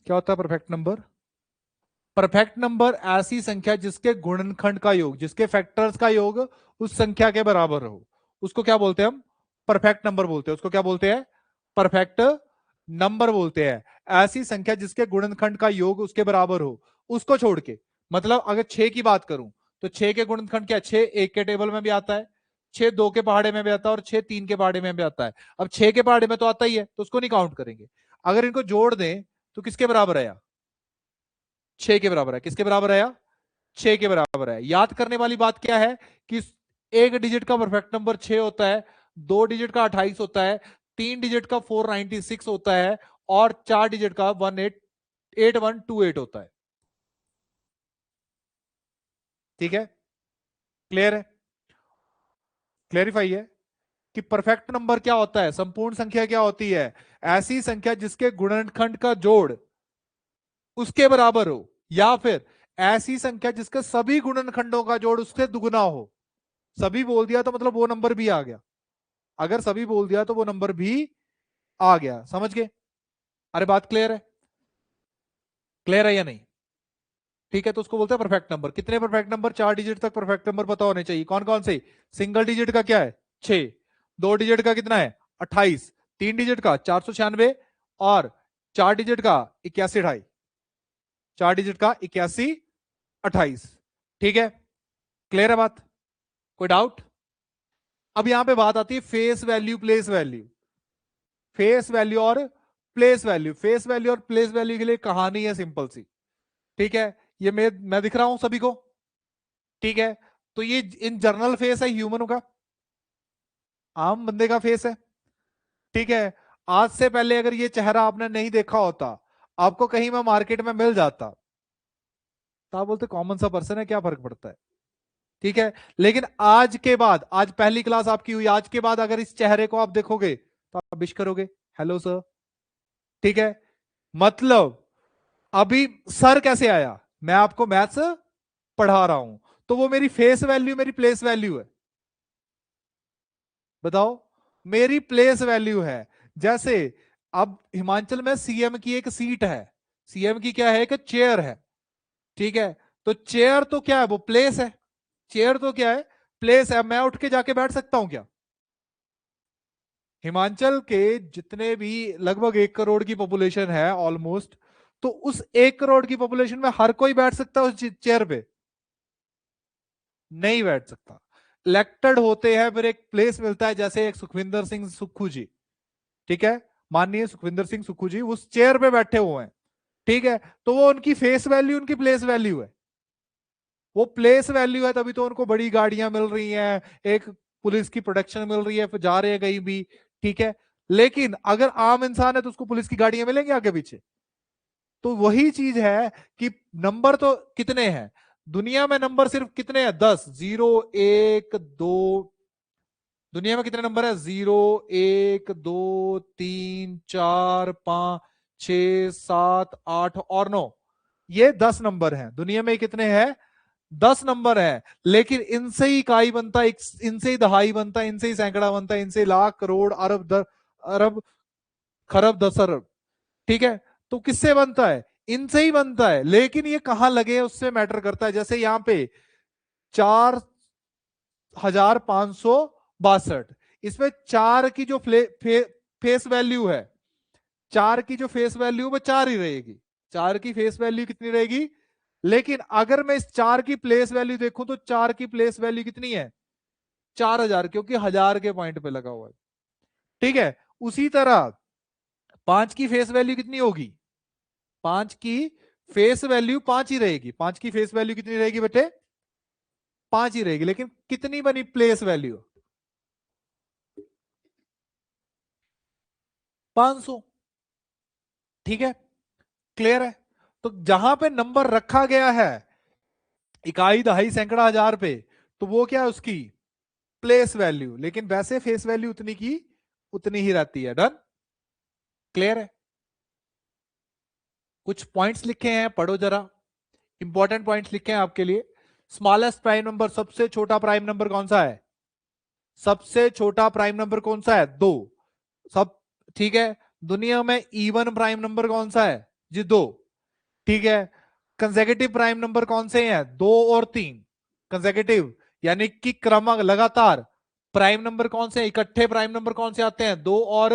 क्या होता है परफेक्ट नंबर? परफेक्ट नंबर ऐसी संख्या जिसके गुणनखंड का योग, जिसके फैक्टर्स का योग उस संख्या के बराबर हो, उसको क्या बोलते हैं हम? परफेक्ट नंबर बोलते हैं। उसको क्या बोलते हैं? परफेक्ट नंबर बोलते हैं। ऐसी संख्या जिसके गुणनखंड का योग उसके बराबर हो, उसको छोड़ के। मतलब अगर 6 की बात करूं, तो 6 के गुणनखंड क्या? 6 एक के टेबल में भी आता है, 6 दो के पहाड़े में भी आता है, और 6 3 के पहाड़े में भी आता है। अब 6 के पहाड़े में तो आता ही है, तो उसको नहीं काउंट करेंगे। अगर इनको जोड़ दें तो किसके बराबर है? 6 के बराबर है। किसके बराबर है? 6 के बराबर है। याद करने वाली बात क्या है कि एक डिजिट का परफेक्ट नंबर 6 होता है, दो डिजिट का 28 होता है, तीन डिजिट का 496 होता है, और चार डिजिट का 8128 होता है। ठीक है? क्लियर है? क्लेरिफाई है कि परफेक्ट नंबर क्या होता है? संपूर्ण संख्या क्या होती है? ऐसी संख्या जिसके गुणनखंड का जोड़ उसके बराबर हो। या फिर ऐसी संख्या जिसके सभी गुणनखंडों का जोड़ उससे दुगना हो। सभी बोल दिया तो मतलब वो नंबर भी आ गया, अगर सभी बोल दिया तो वो नंबर भी आ गया। समझ गए? अरे बात क्लियर है? क्लियर है या नहीं? ठीक है, तो उसको बोलते हैं परफेक्ट नंबर। कितने परफेक्ट नंबर? 4 डिजिट तक परफेक्ट नंबर पता होने चाहिए। कौन कौन से? सिंगल डिजिट का क्या है? 6, 2 डिजिट का कितना है? 28, 3 डिजिट का 496 और 4 डिजिट का 81 28, 4 डिजिट का 81 28। ठीक है, क्लियर है बात? कोई डाउट? अब यहां पे बात आती है face value place value. Face value और प्लेस वैल्यू। फेस वैल्यू और प्लेस वैल्यू के लिए कहानी है सिंपल सी। ठीक है, ये मैं दिख रहा हूं सभी को? ठीक है, तो ये इन जनरल फेस है ह्यूमन का, आम बंदे का फेस है। ठीक है, आज से पहले अगर ये चेहरा आपने नहीं देखा होता, आपको कहीं में मार्केट में मिल जाता, तो आप बोलते कॉमन सा पर्सन है, क्या फर्क पड़ता है। ठीक है, लेकिन आज के बाद, आज पहली क्लास आपकी हुई, आज के बाद अगर इस चेहरे को आप देखोगे तो आप विश करोगे हेलो सर। ठीक है, मतलब अभी सर कैसे आया? मैं आपको मैथ्स पढ़ा रहा हूं, तो वो मेरी फेस वैल्यू मेरी प्लेस वैल्यू है। बताओ, मेरी प्लेस वैल्यू है। जैसे अब हिमाचल में सीएम की एक सीट है, सीएम की क्या है? एक चेयर है। ठीक है, तो चेयर तो क्या है? वो प्लेस है। चेयर तो क्या है? प्लेस है। मैं उठ के जाके बैठ सकता हूं क्या? हिमाचल के जितने भी लगभग 1 करोड़ की पॉपुलेशन है ऑलमोस्ट, तो उस 1 करोड़ की पॉपुलेशन में हर कोई बैठ सकता है उस चेयर पे? नहीं बैठ सकता। इलेक्टेड होते हैं, फिर एक प्लेस मिलता है, जैसे एक सुखविंदर सिंह सुक्खू जी। ठीक है, माननीय सुखविंदर सिंह सुक्खू जी उस चेयर पे बैठे हुए हैं। ठीक है, तो वो उनकी फेस वैल्यू उनकी प्लेस वैल्यू है। वो प्लेस वैल्यू है, तभी तो उनको बड़ी गाड़ियां मिल रही हैं, एक पुलिस की प्रोटेक्शन मिल रही है, फिर जा रहे हैं कहीं भी। ठीक है, लेकिन अगर आम इंसान है तो उसको पुलिस की गाड़ियां मिलेंगी आगे पीछे? तो वही चीज है कि नंबर तो कितने हैं दुनिया में? नंबर सिर्फ कितने हैं? 10, 0 1 2। दुनिया में कितने नंबर है? 0 1 2 3 4 5 6 7 8 और 9। ये 10 नंबर हैं दुनिया में। कितने हैं? 10 नंबर है। लेकिन इनसे ही इकाई बनता है, इनसे ही दहाई बनता है, इनसे ही सैकड़ा बनता है, इनसे लाख करोड़ अरब अरब खरब दस अरब। ठीक है, तो किससे बनता है? इनसे ही बनता है। लेकिन ये कहां लगे उससे मैटर करता है। जैसे यहां पे 4,562, इसमें 4 की जो फेस वैल्यू है, 4 की जो फेस वैल्यू वो 4 ही रहेगी। 4 की फेस वैल्यू कितनी रहेगी? लेकिन अगर मैं इस 4 की प्लेस वैल्यू देखूं तो 4 की प्लेस वैल्यू कितनी है? 4,000, क्योंकि 1000 के पॉइंट पे लगा हुआ है। ठीक है, उसी तरह 5 की फेस वैल्यू कितनी होगी? 5 की फेस वैल्यू 5 ही रहेगी। 5 की फेस वैल्यू कितनी रहेगी बेटे? 5 ही रहेगी। लेकिन कितनी बनी प्लेस वैल्यू? 500। ठीक है, क्लियर है? तो जहां पे नंबर रखा गया है इकाई दहाई सैकड़ा हजार पे, तो वो क्या है? उसकी प्लेस वैल्यू। लेकिन वैसे फेस वैल्यू उतनी की उतनी ही रहती है। डन? क्लियर है? कुछ पॉइंट्स लिखे हैं, पढ़ो जरा। इंपॉर्टेंट पॉइंट्स लिखे हैं आपके लिए। स्मॉलेस्ट प्राइम नंबर, सबसे छोटा प्राइम नंबर कौन सा है? सबसे छोटा प्राइम नंबर कौन सा है? 2। सब ठीक है। दुनिया में इवन प्राइम नंबर कौन सा है? जी 2। ठीक है, कंसेक्यूटिव प्राइम नंबर कौन से हैं? 2 और 3। कंसेक्यूटिव यानी कि क्रम लगातार। प्राइम नंबर कौन से? इकट्ठे प्राइम नंबर कौन से आते हैं? 2 और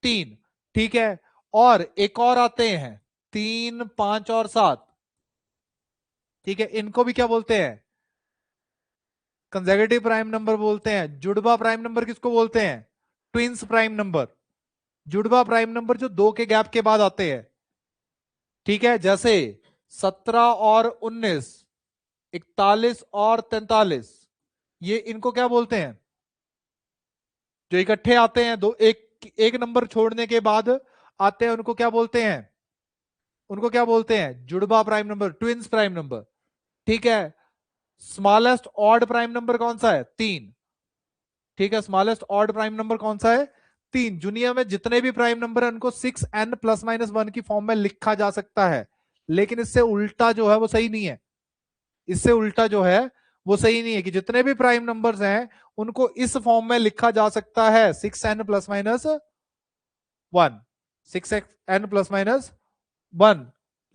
3। ठीक है, और एक और आते हैं 3 5 और 7। ठीक है, इनको भी क्या बोलते हैं? कंसेक्यूटिव प्राइम नंबर बोलते हैं। जुड़वा प्राइम नंबर किसको बोलते हैं? Twins prime number. जुड़वा प्राइम नंबर जो 2 के गैप के बाद आते हैं। ठीक है, जैसे 17 और 19, 41 और 43, ये इनको क्या बोलते हैं? जो इकट्ठे आते हैं, दो एक एक नंबर छोड़ने के बाद आते हैं, उनको क्या बोलते हैं? उनको क्या बोलते हैं? जुड़वा prime number, twins prime number. ठीक है, स्मॉलेस्ट ऑड प्राइम नंबर कौन सा है? 3। ठीक है, स्मॉलेस्ट ऑड प्राइम नंबर कौन सा है? 3। दुनिया में जितने भी प्राइम नंबर है उनको 6n ± 1 की फॉर्म में लिखा जा सकता है। लेकिन इससे उल्टा जो है वो सही नहीं है। इससे उल्टा जो है वो सही नहीं है कि जितने भी प्राइम नंबर्स हैं उनको इस फॉर्म में लिखा जा सकता है 6n ± 1, 6n ± 1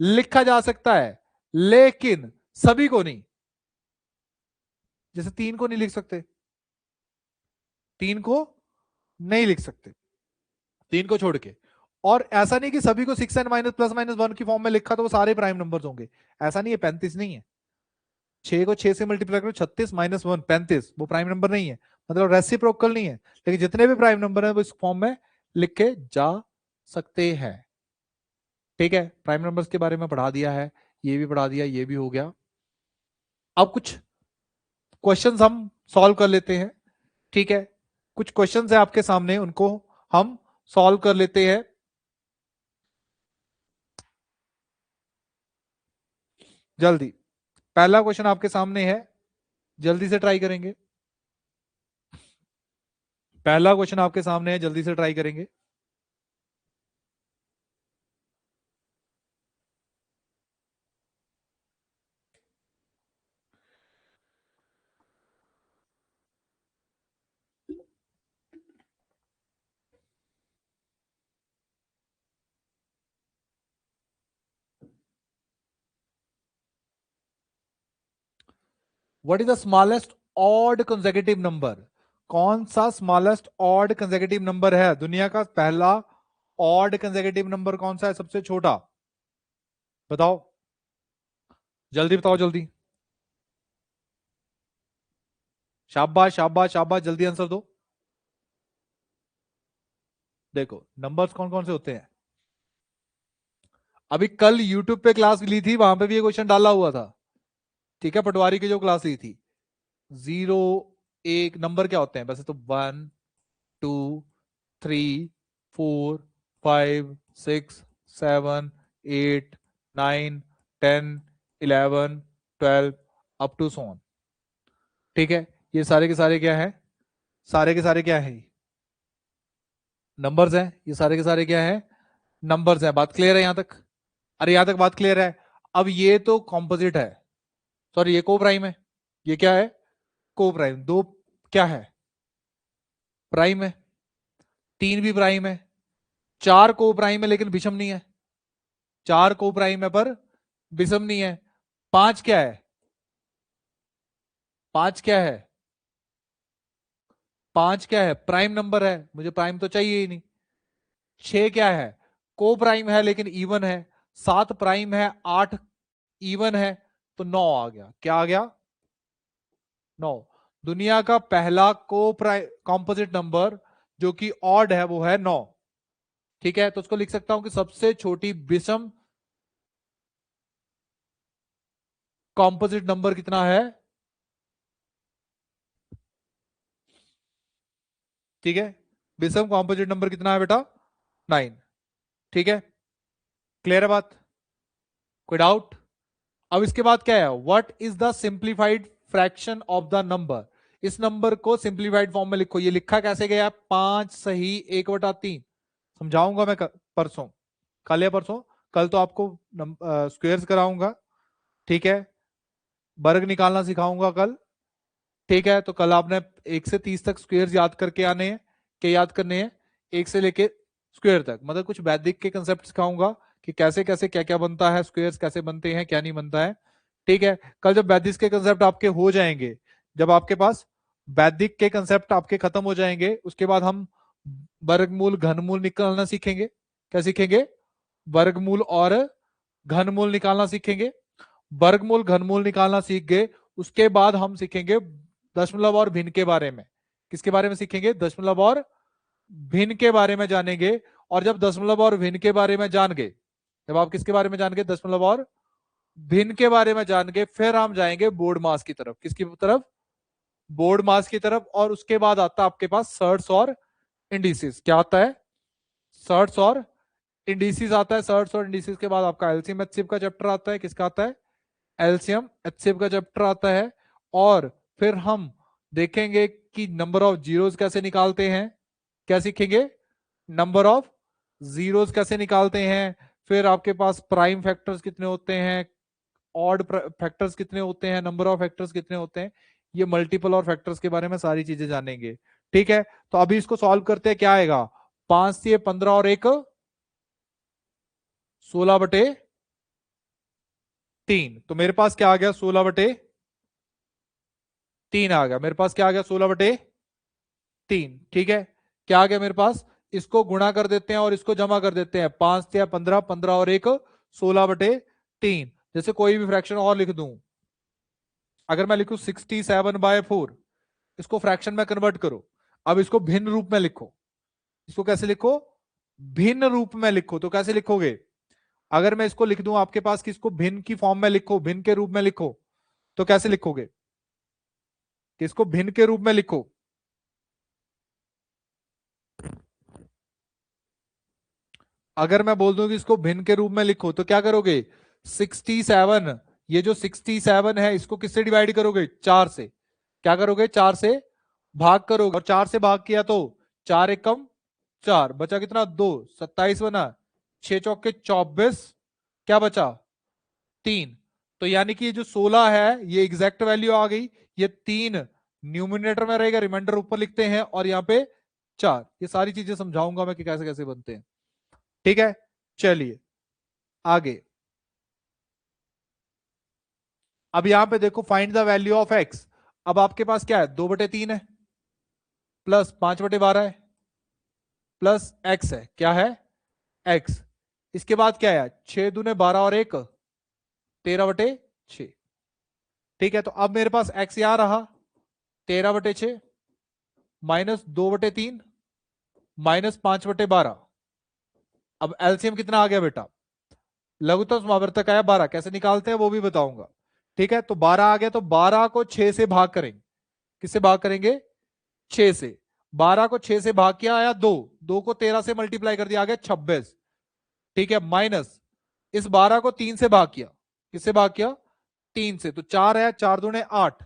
लिखा जा सकता है, लेकिन सभी को नहीं। जैसे 3 को नहीं लिख सकते, 3 को नहीं लिख सकते, 3 को छोड़ के। और ऐसा नहीं कि सभी को 6n ± 1 की फॉर्म में लिखा तो वो सारे प्राइम नंबर्स होंगे, ऐसा नहीं है। 35 नहीं है, 6 को 6 से मल्टीप्लाई करो, 36 - 1 35, वो प्राइम नंबर नहीं है, मतलब रेसिप्रोकल नहीं है। लेकिन जितने भी प्राइम नंबर है वो इस फॉर्म में लिखे जा सकते हैं। ठीक है, प्राइम नंबर्स के बारे में पढ़ा दिया है, ये भी पढ़ा दिया, ये भी हो गया। अब कुछ क्वेश्चंस हम सॉल्व कर लेते हैं। ठीक है, कुछ क्वेश्चंस है आपके सामने, उनको हम सॉल्व कर लेते हैं। जल्दी, पहला क्वेश्चन आपके सामने है, जल्दी से ट्राई करेंगे। पहला क्वेश्चन आपके सामने है, जल्दी से ट्राई करेंगे। What is the smallest odd consecutive number? कौन सा स्मॉलेस्ट ऑड कंसेक्यूटिव नंबर है? दुनिया का पहला ऑड कंसेक्यूटिव नंबर कौन सा है, सबसे छोटा? बताओ, जल्दी बताओ, जल्दी। शाबाश शाबाश शाबाश, जल्दी आंसर दो। देखो नंबर्स कौन कौन से होते हैं। अभी कल यूट्यूब पे क्लास ली थी, वहां पे भी ये क्वेश्चन डाला हुआ था। ठीक है, पटवारी की जो क्लास ली थी, 0 1 नंबर क्या होते हैं वैसे तो? 1 2 3 4 5 6 7 8 9 10 11 12 अप टू सो ऑन। ठीक है, ये सारे के सारे क्या है? सारे के सारे क्या है? नंबर्स हैं। ये सारे के सारे क्या है? नंबर्स हैं। बात क्लियर है यहां तक? अरे यहां तक बात क्लियर है? अब ये तो कॉम्पोजिट है, सॉरी ये को प्राइम है। ये क्या है? को प्राइम। दो क्या है? प्राइम है। 3 भी प्राइम है। 4 को प्राइम है लेकिन विषम नहीं है। 4 को प्राइम है पर विषम नहीं है। 5 क्या है? 5 क्या है? 5 क्या है? प्राइम नंबर है, मुझे प्राइम तो चाहिए ही नहीं। 6 क्या है? को प्राइम है लेकिन इवन है। 7 प्राइम है, 8 इवन है, तो 9 आ गया। क्या आ गया? 9। दुनिया का पहला को कॉम्पोजिट नंबर जो कि ऑड है वो है 9। ठीक है, तो उसको लिख सकता हूं कि सबसे छोटी विषम कॉम्पोजिट नंबर कितना है? ठीक है, विषम कॉम्पोजिट नंबर कितना है बेटा? 9। ठीक है, क्लियर है बात? कोई डाउट? अब इसके बाद क्या है? What is the simplified fraction of the number? इस नंबर को सिंप्लीफाइड फॉर्म में लिखो। ये लिखा कैसे गया? 5 सही 1/3। समझाऊंगा मैं परसों, कल या परसों। कल तो आपको स्क्वेयर्स कराऊंगा। ठीक है, वर्ग निकालना सिखाऊंगा कल। ठीक है, तो कल आपने 1 से 30 तक स्क्वेयर्स याद करके आने हैं। क्या याद करने हैं? 1 से लेके स्क्वेयर तक, मतलब कुछ वैदिक के कंसेप्ट सिखाऊंगा कि कैसे कैसे क्या क्या बनता है, स्क्वेयर्स कैसे बनते हैं, क्या नहीं बनता है। ठीक है, कल जब वैदिक के कंसेप्ट आपके हो जाएंगे, जब आपके पास वैदिक के कंसेप्ट आपके खत्म हो जाएंगे, उसके बाद हम वर्गमूल घनमूल निकालना सीखेंगे। क्या सीखेंगे? वर्गमूल और घनमूल निकालना सीखेंगे। वर्गमूल घनमूल निकालना सीख गए, उसके बाद हम सीखेंगे दशमलव और भिन्न के बारे में। किसके बारे में सीखेंगे? दशमलव और भिन्न के बारे में जानेंगे। और जब दशमलव और भिन्न के बारे में जान गए, जब आप किसके बारे में जान गए? दशमलव और भिन्न के बारे में जान गए, फिर हम जाएंगे बोर्ड मास की तरफ। किसकी तरफ? बोर्ड मास की तरफ। और उसके बाद आता है आपके पास सर्ट्स और इंडिसेस। क्या आता है? सर्ट्स और इंडिसेस आता है। सर्ट्स और इंडिसेस के बाद आपका एलसीएम एचसीएफ का चैप्टर आता है। किसका आता है? एलसीएम एचसीएफ का चैप्टर आता है। और फिर हम देखेंगे कि नंबर ऑफ जीरोस कैसे निकालते हैं। क्या सीखेंगे? नंबर ऑफ जीरोस कैसे निकालते हैं। फिर आपके पास प्राइम फैक्टर्स कितने होते हैं, ऑड फैक्टर्स कितने होते हैं, नंबर ऑफ फैक्टर्स कितने होते हैं, ये मल्टीपल और फैक्टर्स के बारे में सारी चीजें जानेंगे। ठीक है, तो अभी इसको सॉल्व करते हैं, क्या आएगा, 5 से 15 और 1 16/3। तो मेरे पास क्या आ गया, 16/3 आ गया मेरे पास, क्या आ गया, 16/3। ठीक है, क्या आ गया मेरे पास, इसको गुणा कर देते हैं और इसको जमा कर देते हैं, 5 से 15, 15 और 1 16/3। जैसे कोई भी फ्रैक्शन और लिख दूं, अगर मैं लिखूं 67/4, इसको फ्रैक्शन में कन्वर्ट करो। अब इसको भिन्न रूप में लिखो, इसको कैसे लिखो, भिन्न रूप में लिखो। तो कैसे लिखोगे, अगर मैं इसको लिख दूं आपके पास कि इसको भिन्न की फॉर्म में लिखो, भिन्न के रूप में लिखो, तो कैसे लिखोगे, कि इसको भिन्न के रूप में लिखो। अगर मैं बोल दूं कि इसको भिन्न के रूप में लिखो, तो क्या करोगे, 67, ये जो 67 है इसको किससे डिवाइड करोगे, 4 से। क्या करोगे, 4 से भाग करोगे, और 4 से भाग किया तो 4 एकम 4, बचा कितना, 2, 27 बना, 6 चौके 24, क्या बचा, 3। तो यानी कि ये जो 16 है ये एग्जैक्ट वैल्यू आ गई, ये 3 न्यूमिनेटर में रहेगा, रिमाइंडर ऊपर लिखते हैं, और यहाँ पे 4। ये सारी चीजें समझाऊंगा मैं कि कैसे कैसे बनते हैं। ठीक है, चलिए आगे। अब यहां पे देखो, find the value of x. अब आपके पास क्या है, 2/3 है, प्लस 5/12 है, प्लस एक्स है, क्या है, एक्स। इसके बाद क्या है, 6 दूने 12 और 1 13/6। ठीक है, तो अब मेरे पास एक्स यहां रहा, 13/6 माइनस 2/3 माइनस 5/12। अब एलसीएम कितना आ गया बेटा, लघुत्तम समावर्तक आया 12, कैसे निकालते हैं वो भी बताऊंगा। ठीक है, तो 12 आ गया, तो 12 को 6 से भाग करेंगे, किससे भाग करेंगे, 6 से। 12 को 6 से भाग किया, आया 2, 2 को 13 से मल्टीप्लाई कर दिया, आ गया 26। ठीक है, माइनस इस 12 को 3 से भाग किया, किससे भाग किया, 3 से, तो 4 है, 4 दूने 8,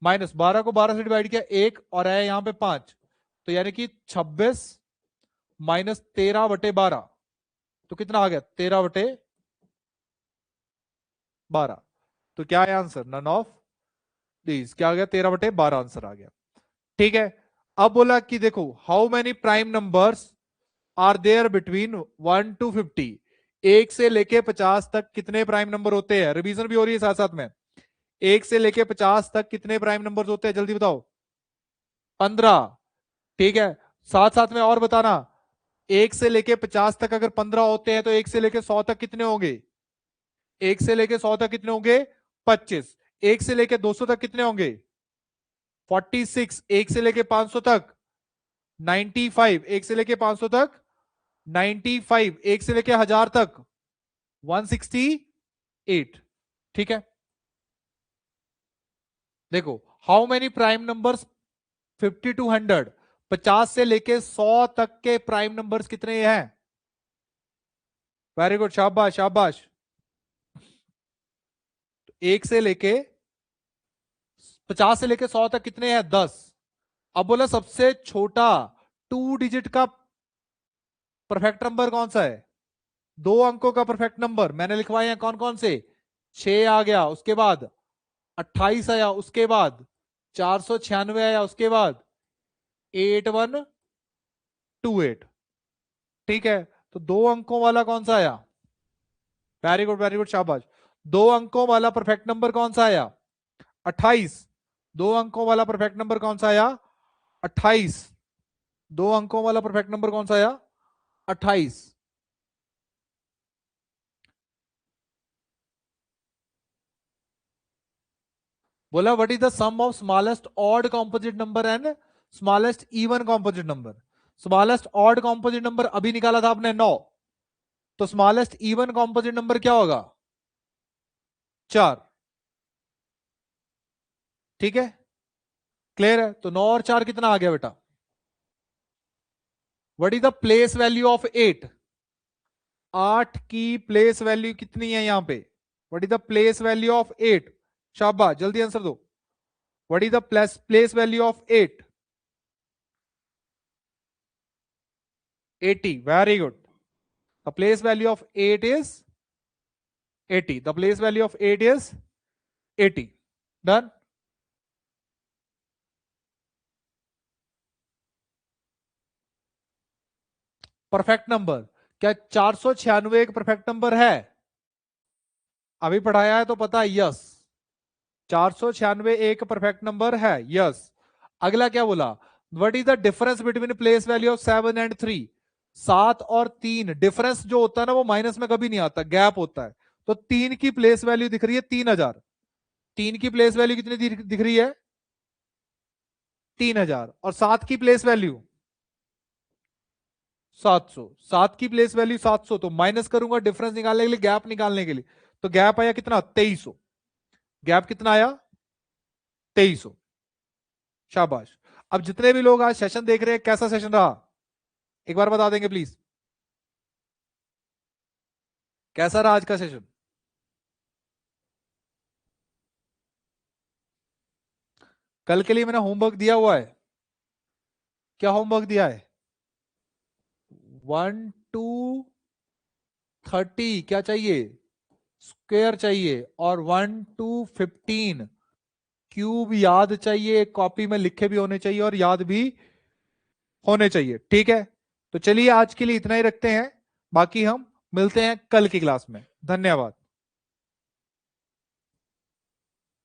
माइनस 12 को 12 से डिवाइड किया 1, और आया यहां पे 5, तो यानी कि 26 माइनस 13/12, तो कितना आ गया, 13/12। तो क्या है आंसर, नन ऑफ दीज। क्या आ गया, 13/12 आंसर आ गया। ठीक है, अब बोला कि देखो, how many prime numbers are there between 1 to 50। 1 से लेके 50 तक कितने प्राइम नंबर होते हैं, रिवीजन भी हो रही है साथ साथ में। 1 से लेके 50 तक कितने प्राइम नंबर्स होते हैं, जल्दी बताओ, 15। ठीक है, साथ साथ में और बताना, 1 से लेके 50 तक अगर 15 होते हैं, तो 1 से लेके 100 तक कितने होंगे, 1 से लेके 100 तक कितने होंगे, 25। 1 से लेके 200 तक कितने होंगे, 46। 1 से लेके 500 तक 95। 1 से लेके 500 तक 95। 1 से लेके 1000 तक 168। ठीक है, देखो, how many prime numbers 50 to 100, 50 से लेके 100 तक के प्राइम नंबर्स कितने हैं, वेरी गुड, शाबाश शाबाश। 1 से लेके 50 से लेके 100 तक कितने हैं, 10। अब बोला सबसे छोटा 2 डिजिट का परफेक्ट नंबर कौन सा है, 2 अंकों का परफेक्ट नंबर मैंने लिखवाए हैं, कौन कौन से, 6 आ गया, उसके बाद 28 आया, उसके बाद 496 आया, उसके बाद 8128। ठीक है, तो 2 अंकों वाला कौन सा आया, वेरी गुड शाबाश। 2 अंकों वाला परफेक्ट नंबर कौन सा आया, 28। 2 अंकों वाला परफेक्ट नंबर कौन सा आया, 28। 2 अंकों वाला परफेक्ट नंबर कौन सा आया, 28। बोला what is the sum of smallest odd composite number and smallest even composite number. Smallest odd composite number अभी निकाला था आपने 9, तो स्मॉलेस्ट इवन कॉम्पोजिट नंबर क्या होगा, 4। ठीक है, क्लियर है, तो 9 और 4 कितना आ गया बेटा, what is the place value of 8। 8 की प्लेस वैल्यू कितनी है यहां पे, what is the place value of 8, शाबाश जल्दी आंसर दो, what is the place value of 8, 80, very good. The place value of 8 is 80. The place value of 8 is 80. Done. Perfect number. क्या 496 एक परफेक्ट नंबर है? अभी पढ़ाया है तो पता है. यस, 496 एक परफेक्ट नंबर है. यस. अगला क्या बोला? What is the difference between place value of 7 and 3? 7 और 3 डिफरेंस जो होता है ना वो माइनस में कभी नहीं आता, गैप होता है. तो 3 की प्लेस वैल्यू दिख रही है 3000. 3 की प्लेस वैल्यू कितनी दिख रही है? 3000. और 7 की प्लेस वैल्यू 700. 7 की प्लेस वैल्यू 700. तो माइनस करूंगा डिफरेंस निकालने के लिए, गैप निकालने के लिए. तो गैप आया कितना? 2300. गैप कितना आया? 2300. शाबाश. अब जितने भी लोग आज सेशन देख रहे हैं, कैसा सेशन रहा एक बार बता देंगे प्लीज. कैसा रहा आज का सेशन? कल के लिए मैंने होमवर्क दिया हुआ है. क्या होमवर्क दिया है? 1 to 30 क्या चाहिए? स्क्वायर चाहिए. और 1 to 15 क्यूब याद चाहिए. कॉपी में लिखे भी होने चाहिए और याद भी होने चाहिए. ठीक है. तो चलिए आज के लिए इतना ही रखते हैं. बाकी हम मिलते हैं कल की क्लास में. धन्यवाद.